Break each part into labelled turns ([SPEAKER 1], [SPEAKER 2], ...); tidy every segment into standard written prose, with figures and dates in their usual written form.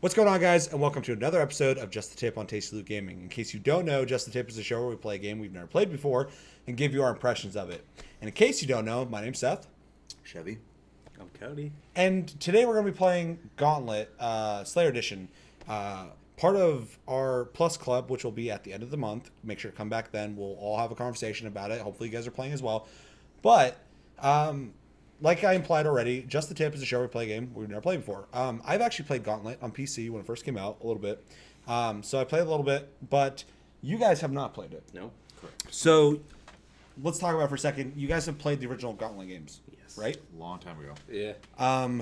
[SPEAKER 1] What's going on, guys, and welcome to another episode of Just the Tip on Tasty Loot Gaming. In case you don't know, Just the Tip is a show where we play a game we've never played before and give you our impressions of it. And in case you don't know, my name's Seth.
[SPEAKER 2] Chevy.
[SPEAKER 3] I'm Cody.
[SPEAKER 1] And today we're going to be playing Gauntlet, Slayer Edition. Part of our Plus Club, which will be at the end of the month. Make sure to come back then. We'll all have a conversation about it. Hopefully you guys are playing as well. But, like I implied already, Just the Tip is a show we play a game we've never played before. I've actually played Gauntlet on PC when it first came out a little bit. So I played a little bit, but you guys have not played it.
[SPEAKER 3] No, correct.
[SPEAKER 1] So let's talk about it for a second. You guys have played the original Gauntlet games,
[SPEAKER 3] Yes.
[SPEAKER 1] right?
[SPEAKER 2] Long time ago.
[SPEAKER 3] Yeah.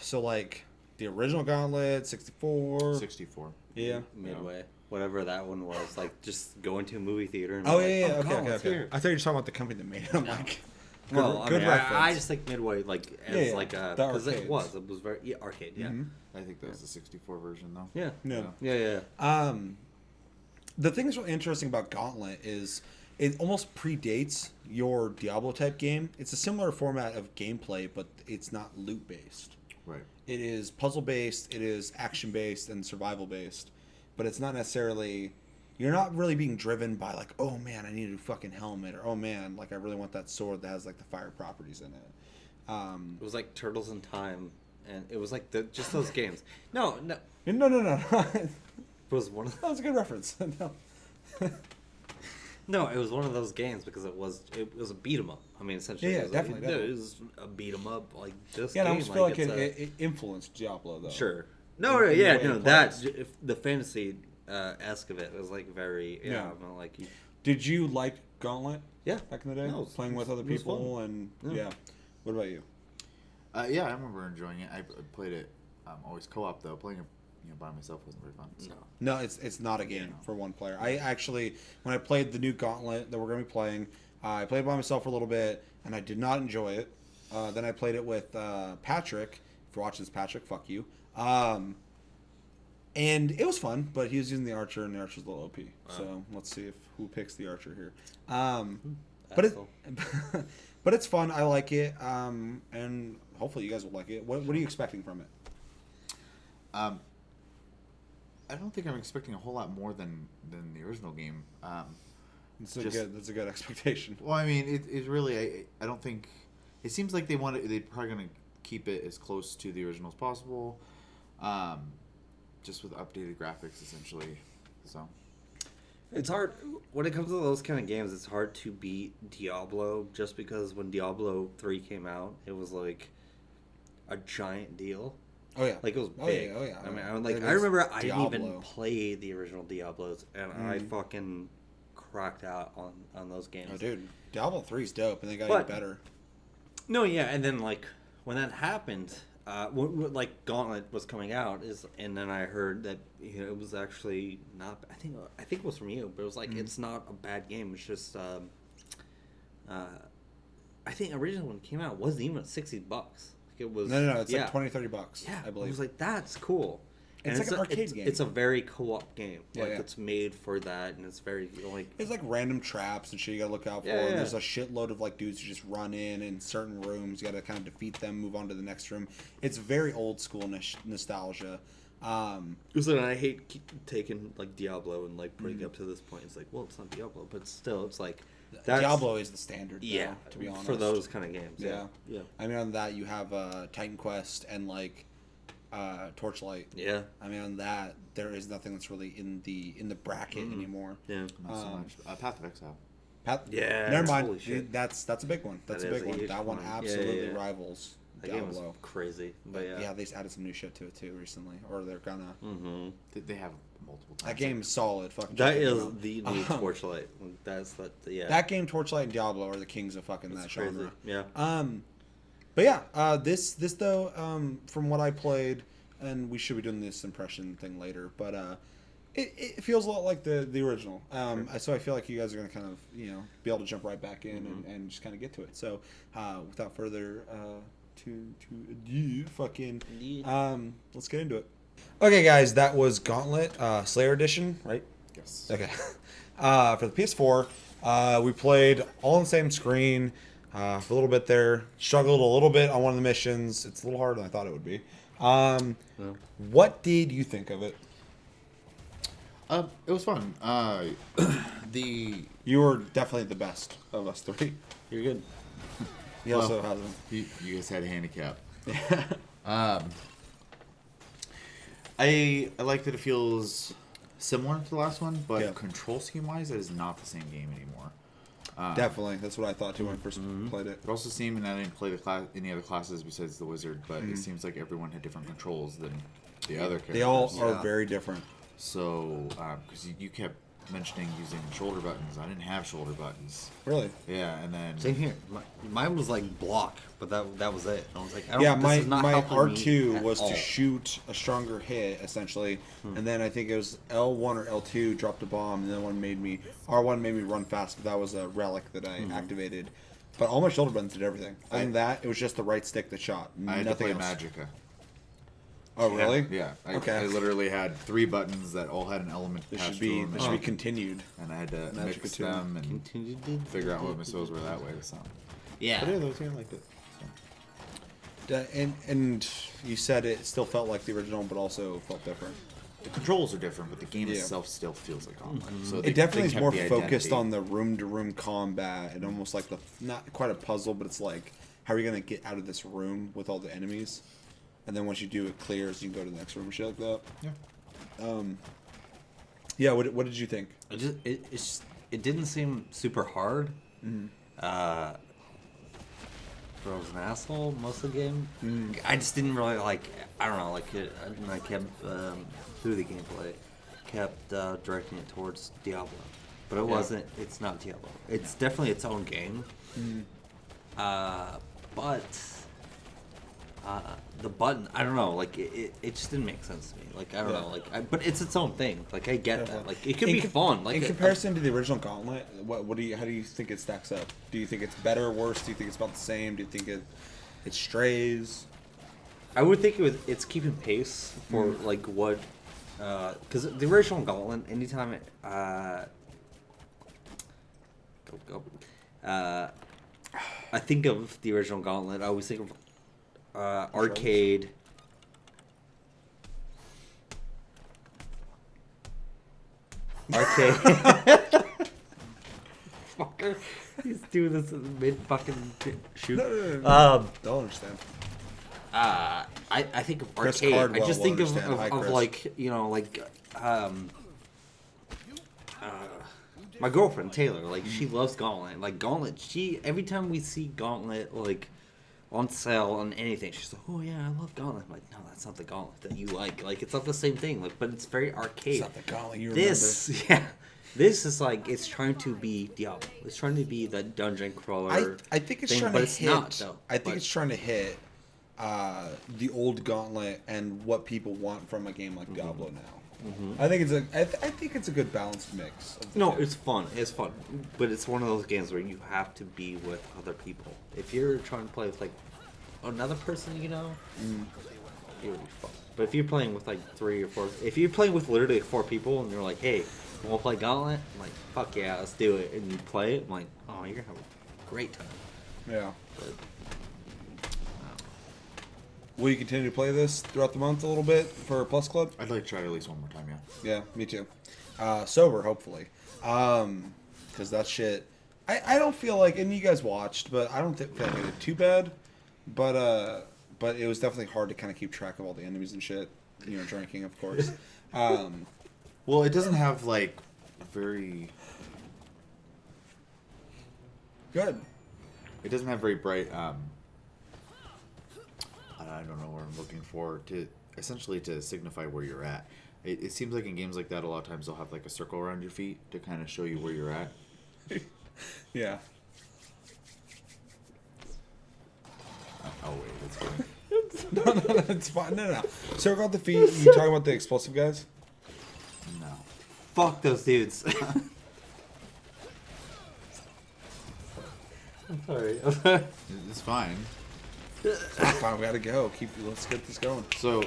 [SPEAKER 1] So like the original Gauntlet, 64.
[SPEAKER 2] 64.
[SPEAKER 1] Yeah.
[SPEAKER 3] Midway. Whatever that one was. Like, just going to a movie theater and
[SPEAKER 1] Oh,
[SPEAKER 3] be
[SPEAKER 1] yeah,
[SPEAKER 3] like,
[SPEAKER 1] yeah. Okay,
[SPEAKER 3] Gauntlet's
[SPEAKER 1] okay.
[SPEAKER 3] here.
[SPEAKER 1] I thought you were talking about the company that made it. I'm
[SPEAKER 3] No.
[SPEAKER 1] like,
[SPEAKER 3] Well,
[SPEAKER 1] good
[SPEAKER 3] I mean,
[SPEAKER 1] reference.
[SPEAKER 3] I just think Midway, like, as
[SPEAKER 1] Yeah,
[SPEAKER 3] like a...
[SPEAKER 1] the
[SPEAKER 3] Because it
[SPEAKER 1] arcades.
[SPEAKER 3] was very... Yeah, arcade, yeah.
[SPEAKER 1] Mhm.
[SPEAKER 2] I think that was the 64 version, though.
[SPEAKER 3] Yeah.
[SPEAKER 1] No.
[SPEAKER 3] Yeah, yeah.
[SPEAKER 1] The thing that's really interesting about Gauntlet is it almost predates your Diablo type game. It's a similar format of gameplay, but it's not loot based.
[SPEAKER 2] Right.
[SPEAKER 1] It is puzzle based, it is action based, and survival based. But it's not necessarily. You're not really being driven by like, oh man, I need a fucking helmet, or oh man, like I really want that sword that has like the fire properties in it.
[SPEAKER 3] It was like Turtles in Time, and it was like just those games. No.
[SPEAKER 1] No.
[SPEAKER 3] It was one of...
[SPEAKER 1] That was a good reference. No.
[SPEAKER 3] No, it was one of those games because it was a beat 'em up. I mean, essentially,
[SPEAKER 1] Yeah,
[SPEAKER 3] it was
[SPEAKER 1] definitely.
[SPEAKER 3] It was a beat 'em up like this
[SPEAKER 1] Yeah, and I
[SPEAKER 3] game.
[SPEAKER 1] almost feel like
[SPEAKER 3] it's
[SPEAKER 1] it influenced Diablo though.
[SPEAKER 3] Sure. No,
[SPEAKER 1] In the
[SPEAKER 3] yeah,
[SPEAKER 1] way
[SPEAKER 3] no,
[SPEAKER 1] it
[SPEAKER 3] that
[SPEAKER 1] plays.
[SPEAKER 3] if the fantasy esque of it was like very
[SPEAKER 1] Yeah.
[SPEAKER 3] I'm like
[SPEAKER 1] Did you like Gauntlet?
[SPEAKER 3] Yeah.
[SPEAKER 1] Back in the day,
[SPEAKER 3] No, it was-
[SPEAKER 1] playing with
[SPEAKER 3] it
[SPEAKER 1] other
[SPEAKER 3] was
[SPEAKER 1] people,
[SPEAKER 3] fun.
[SPEAKER 1] and
[SPEAKER 3] Yeah.
[SPEAKER 1] yeah. What about you?
[SPEAKER 2] Yeah, I remember enjoying it. I played it always co-op, though. Playing it by myself wasn't very fun. So.
[SPEAKER 3] no.
[SPEAKER 1] No, it's not a game
[SPEAKER 2] Yeah.
[SPEAKER 1] for one player. I actually, when I played the new Gauntlet that we're going to be playing, I played it by myself for a little bit, and I did not enjoy it. Then I played it with Patrick. If you're watching this, Patrick, fuck you. And it was fun, but he was using the Archer, and the Archer's a little OP. So let's see who picks the Archer here. But it,
[SPEAKER 3] Asshole.
[SPEAKER 1] but it's fun. I like it, and hopefully you guys will like it. What are you expecting from it?
[SPEAKER 2] I don't think I'm expecting a whole lot more than the original game.
[SPEAKER 1] That's a good expectation.
[SPEAKER 2] Well, I mean, it really. I don't think. It seems like they're probably going to keep it as close to the original as possible. Just with updated graphics, essentially. So.
[SPEAKER 3] It's hard when it comes to those kind of games. It's hard to beat Diablo just because when Diablo 3 came out, it was like a giant deal.
[SPEAKER 1] Oh yeah,
[SPEAKER 3] Like it was
[SPEAKER 1] Oh,
[SPEAKER 3] big.
[SPEAKER 1] yeah, oh, yeah.
[SPEAKER 3] I mean,
[SPEAKER 1] It
[SPEAKER 3] I
[SPEAKER 1] was
[SPEAKER 3] remember I didn't even
[SPEAKER 1] Diablo.
[SPEAKER 3] play the original Diablos, and I
[SPEAKER 1] Mhm.
[SPEAKER 3] fucking cracked out on those games.
[SPEAKER 1] Oh, dude, Diablo 3 is dope, and they got
[SPEAKER 3] But-
[SPEAKER 1] even better.
[SPEAKER 3] No, yeah, and then like when that happened, like Gauntlet was coming out, and then I heard that it was actually not. I think it was from you, but it was like it's not a bad game. It's just I think originally when it came out, it wasn't even $60. Like it was.
[SPEAKER 1] No, it's
[SPEAKER 3] yeah.
[SPEAKER 1] like $20-$30.
[SPEAKER 3] Yeah,
[SPEAKER 1] I believe.
[SPEAKER 3] I was like, that's cool.
[SPEAKER 1] It's like an arcade game.
[SPEAKER 3] It's a very co-op game.
[SPEAKER 1] Yeah,
[SPEAKER 3] Like
[SPEAKER 1] yeah.
[SPEAKER 3] it's made for that, and it's very like.
[SPEAKER 1] It's like random traps and shit you gotta look out for.
[SPEAKER 3] Yeah,
[SPEAKER 1] And
[SPEAKER 3] yeah.
[SPEAKER 1] there's a shitload of like dudes who just run in certain rooms. You gotta kind of defeat them, move on to the next room. It's very old school nostalgia.
[SPEAKER 3] So I hate taking like Diablo and like putting it up to this point. It's like, well, it's not Diablo, but still, it's like
[SPEAKER 1] Diablo is the standard. Though,
[SPEAKER 3] Yeah,
[SPEAKER 1] to be honest.
[SPEAKER 3] for those kind of games.
[SPEAKER 1] Yeah.
[SPEAKER 3] Yeah.
[SPEAKER 1] I mean, on that you have Titan Quest and like Torchlight.
[SPEAKER 3] Yeah.
[SPEAKER 1] I mean, on that there is nothing that's really in the bracket anymore.
[SPEAKER 3] Yeah.
[SPEAKER 2] Not so much. Path of Exile.
[SPEAKER 3] Yeah,
[SPEAKER 1] Never mind.
[SPEAKER 3] holy shit.
[SPEAKER 1] That's a big one. That's
[SPEAKER 3] That
[SPEAKER 1] a
[SPEAKER 3] is
[SPEAKER 1] big
[SPEAKER 3] a
[SPEAKER 1] one.
[SPEAKER 3] huge
[SPEAKER 1] That one
[SPEAKER 3] one. Yeah,
[SPEAKER 1] absolutely
[SPEAKER 3] yeah.
[SPEAKER 1] rivals
[SPEAKER 3] That game was
[SPEAKER 1] Diablo.
[SPEAKER 3] crazy. But yeah.
[SPEAKER 1] Yeah, they added some new shit to it too recently, or they're gonna.
[SPEAKER 3] Mm-hmm.
[SPEAKER 2] They have multiple times.
[SPEAKER 1] That game is solid. Fucking
[SPEAKER 3] That
[SPEAKER 1] check it
[SPEAKER 3] is
[SPEAKER 1] out.
[SPEAKER 3] the new Torchlight. That's that. Yeah.
[SPEAKER 1] That game, Torchlight and Diablo are the kings of fucking
[SPEAKER 3] It's
[SPEAKER 1] that
[SPEAKER 3] crazy.
[SPEAKER 1] genre.
[SPEAKER 3] Yeah.
[SPEAKER 1] But yeah, this though, from what I played, and we should be doing this impression thing later, but it feels a lot like the original. So I feel like you guys are gonna kind of be able to jump right back in and just kind of get to it. So without further to ado, fucking let's get into it. Okay, guys, that was Gauntlet Slayer Edition, right?
[SPEAKER 2] Yes.
[SPEAKER 1] Okay. For the PS4, we played all on the same screen for a little bit there. Struggled a little bit on one of the missions. It's a little harder than I thought it would be. What did you think of it?
[SPEAKER 2] It was fun. The
[SPEAKER 1] You were definitely the best of us three.
[SPEAKER 3] You're good.
[SPEAKER 1] He also hasn't.
[SPEAKER 2] you guys had a handicap. I like that it feels similar to the last one, but
[SPEAKER 1] Yeah.
[SPEAKER 2] control scheme wise, it is not the same game anymore.
[SPEAKER 1] Definitely, that's what I thought too when I first played it.
[SPEAKER 2] It also seemed, and I didn't play any other classes besides the wizard, but it seems like everyone had different controls than the other characters.
[SPEAKER 1] They all
[SPEAKER 3] Yeah.
[SPEAKER 1] are very different.
[SPEAKER 2] So, because you kept mentioning using shoulder buttons, I didn't have shoulder buttons.
[SPEAKER 1] Really?
[SPEAKER 2] Yeah, and then
[SPEAKER 3] Same here. Mine was like block, but that was it. I was like, I don't,
[SPEAKER 1] Yeah,
[SPEAKER 3] this is not
[SPEAKER 1] my
[SPEAKER 3] helping
[SPEAKER 1] R2
[SPEAKER 3] me at
[SPEAKER 1] was
[SPEAKER 3] all.
[SPEAKER 1] to shoot a stronger hit essentially, and then I think it was L1 or L2 dropped a bomb, and then R1 made me run fast. But that was a relic that I activated. But all my shoulder buttons did everything. Other than that, it was just the right stick that shot.
[SPEAKER 2] I had to
[SPEAKER 1] Nothing
[SPEAKER 2] play
[SPEAKER 1] else.
[SPEAKER 2] Magicka.
[SPEAKER 1] Oh really?
[SPEAKER 2] Yeah.
[SPEAKER 1] Okay.
[SPEAKER 2] I literally had 3 buttons that all had an element
[SPEAKER 1] This
[SPEAKER 2] attached
[SPEAKER 1] should be
[SPEAKER 2] to them.
[SPEAKER 1] this should be continued.
[SPEAKER 2] And I had to
[SPEAKER 1] Magicka
[SPEAKER 2] mix
[SPEAKER 1] too.
[SPEAKER 2] them and figure out what missiles were that way. So.
[SPEAKER 3] Yeah.
[SPEAKER 2] But yeah, those I liked it. So.
[SPEAKER 1] And you said it still felt like the original, but also felt different.
[SPEAKER 2] The controls are different, but the game
[SPEAKER 1] Yeah.
[SPEAKER 2] itself still feels like Gauntlet. So
[SPEAKER 1] It definitely is
[SPEAKER 2] kept
[SPEAKER 1] more
[SPEAKER 2] the
[SPEAKER 1] focused
[SPEAKER 2] identity.
[SPEAKER 1] on the room-to-room combat and almost like not quite a puzzle, but it's like, how are you going to get out of this room with all the enemies? And then once you do, it clears, you can go to the next room and shit like that.
[SPEAKER 2] Yeah.
[SPEAKER 1] Yeah, what did you think?
[SPEAKER 3] It didn't seem super hard. But I was an asshole most of the game. I just didn't really like. I don't know. Like I kept through the gameplay, kept directing it towards Diablo, but it wasn't. It's not Diablo. It's definitely its own game. But the button, I don't know. Like it just didn't make sense to me. Like I don't know. Like but it's its own thing. Like I get that. Like it could be fun. Like
[SPEAKER 1] in comparison to the original Gauntlet, how do you think it stacks up? Do you think it's better or worse? Do you think it's about the same? Do you think it strays?
[SPEAKER 3] I would think it's keeping pace for like what, because the original Gauntlet, anytime it, I think of the original Gauntlet, I always think of arcade. Arcade. Fucker, he's doing this in the mid fucking shoot.
[SPEAKER 1] No. Don't understand.
[SPEAKER 3] I think of
[SPEAKER 1] Chris
[SPEAKER 3] arcade.
[SPEAKER 1] Cardwell
[SPEAKER 3] I just
[SPEAKER 1] will
[SPEAKER 3] think of,
[SPEAKER 1] understand. Hi,
[SPEAKER 3] of
[SPEAKER 1] Chris.
[SPEAKER 3] like, you know, like my girlfriend Taylor, like she loves Gauntlet. Like Gauntlet, every time we see Gauntlet like on sale on anything, she's like, "Oh yeah, I love Gauntlet." I'm like, "No, that's not the Gauntlet that you like. Like it's not the same thing. Like, but it's very arcade."
[SPEAKER 1] It's not the Gauntlet you
[SPEAKER 3] This, yeah. This is like it's trying to be Diablo. It's trying to be the dungeon crawler.
[SPEAKER 1] I think it's
[SPEAKER 3] thing,
[SPEAKER 1] trying
[SPEAKER 3] but
[SPEAKER 1] to
[SPEAKER 3] it's
[SPEAKER 1] hit.
[SPEAKER 3] not, though.
[SPEAKER 1] I think
[SPEAKER 3] But-
[SPEAKER 1] it's trying to hit the old Gauntlet and what people want from a game like Diablo now. I think it's a good balanced mix. Of the
[SPEAKER 3] No,
[SPEAKER 1] two.
[SPEAKER 3] it's fun. It's fun, but it's one of those games where you have to be with other people. If you're trying to play with like another person, you know, it would be fun. But if you're playing with like 3 or 4, if you're playing with literally 4 people and you're like, "Hey, you want to play Gauntlet?" I'm like, "Fuck yeah, let's do it!" And you play it, I'm like, "Oh, you're gonna have a great time."
[SPEAKER 1] Yeah.
[SPEAKER 3] But
[SPEAKER 1] Will you continue to play this throughout the month a little bit for Plus Club?
[SPEAKER 2] I'd like to try it at least one more time, yeah.
[SPEAKER 1] Yeah, me too. Sober, hopefully. Because that shit... I don't feel like... And you guys watched, but I don't feel like I did too bad. But it was definitely hard to kind of keep track of all the enemies and shit. You know, drinking, of course.
[SPEAKER 2] Well, it doesn't have, like, a very...
[SPEAKER 1] Good.
[SPEAKER 2] It doesn't have very bright, I don't know what I'm looking for, to essentially to signify where you're at. It seems like in games like that, a lot of times they'll have, like, a circle around your feet to kind of show you where you're at.
[SPEAKER 1] Yeah.
[SPEAKER 2] Oh, wait, that's funny.
[SPEAKER 1] No, it's fine. No. Circle out the feet. You talking about the explosive guys?
[SPEAKER 2] No.
[SPEAKER 3] fuck those dudes. I'm sorry.
[SPEAKER 2] It's fine.
[SPEAKER 1] Fine, we gotta go. Let's get this going.
[SPEAKER 2] So,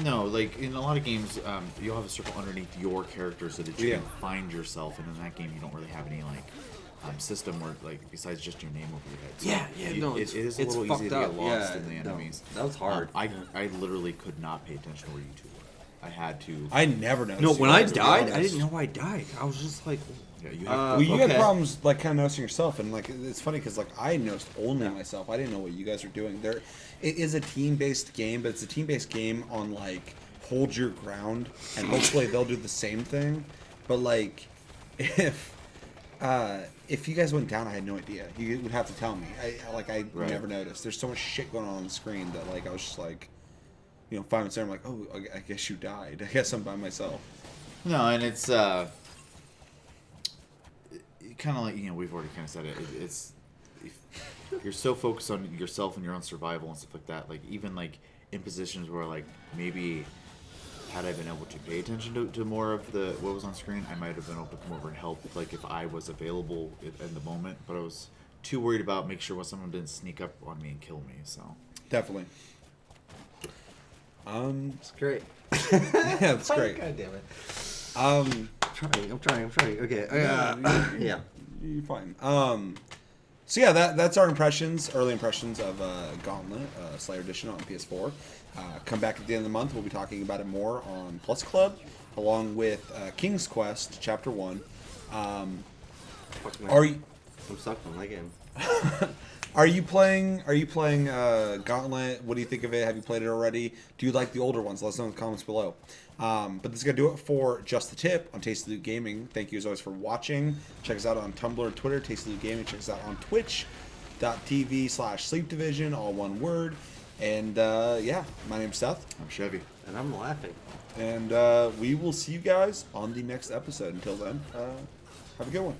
[SPEAKER 2] no, like in a lot of games, you'll have a circle underneath your character so that you
[SPEAKER 1] Yeah.
[SPEAKER 2] can find yourself, and in that game, you don't really have any like system where like besides just your name over your head. So
[SPEAKER 3] no,
[SPEAKER 2] it is a
[SPEAKER 3] it's
[SPEAKER 2] little easy to
[SPEAKER 3] fucked
[SPEAKER 2] get
[SPEAKER 3] up.
[SPEAKER 2] lost
[SPEAKER 3] Yeah,
[SPEAKER 2] in the
[SPEAKER 3] no,
[SPEAKER 2] enemies.
[SPEAKER 3] that was hard.
[SPEAKER 2] I literally could not pay attention to where you two were. I had to.
[SPEAKER 1] I never noticed.
[SPEAKER 3] No,
[SPEAKER 1] you
[SPEAKER 3] when I
[SPEAKER 1] guys, to be
[SPEAKER 3] died, I
[SPEAKER 1] honest.
[SPEAKER 3] didn't know I died. I was just like,
[SPEAKER 2] Yeah, you
[SPEAKER 1] Well,
[SPEAKER 2] have
[SPEAKER 1] you
[SPEAKER 3] okay.
[SPEAKER 1] had problems like kind of noticing yourself, and like it's funny because like I noticed only myself. I didn't know what you guys were doing. There, it is a team-based game, but it's a team-based game on like hold your ground, and hopefully they'll do the same thing. But like, if you guys went down, I had no idea. You would have to tell me. I
[SPEAKER 2] Right.
[SPEAKER 1] never noticed. There's so much shit going on the screen that like I was just like, 5 minutes later, I'm like, oh, I guess you died. I guess I'm by myself.
[SPEAKER 2] No, and it's kind of like we've already kind of said it. It's if you're so focused on yourself and your own survival and stuff like that. Like even like in positions where like maybe had I been able to pay attention to more of the what was on screen, I might have been able to come over and help. Like if I was available in the moment, but I was too worried about make sure someone didn't sneak up on me and kill me. So
[SPEAKER 1] Definitely.
[SPEAKER 3] it's great.
[SPEAKER 1] Yeah, that's great.
[SPEAKER 3] God damn it.
[SPEAKER 1] Um,
[SPEAKER 3] I'm trying. Okay. Yeah.
[SPEAKER 1] You're fine. So yeah, that's our early impressions of Gauntlet, Slayer Edition on PS4. Come back at the end of the month. We'll be talking about it more on Plus Club, along with King's Quest Chapter 1.
[SPEAKER 3] Fuck, man.
[SPEAKER 1] Are you
[SPEAKER 3] I'm stuck on that game.
[SPEAKER 1] are you playing Gauntlet? What do you think of it? Have you played it already? Do you like the older ones? Let us know in the comments below. But this is going to do it for Just the Tip on Tasty Loot Gaming. Thank you as always for watching. Check us out on Tumblr and Twitter, Tasty Loot Gaming. Check us out on twitch.tv/Sleep Division, all one word. And yeah, my name's Seth.
[SPEAKER 2] I'm Chevy.
[SPEAKER 3] And I'm laughing.
[SPEAKER 1] And we will see you guys on the next episode. Until then, have a good one.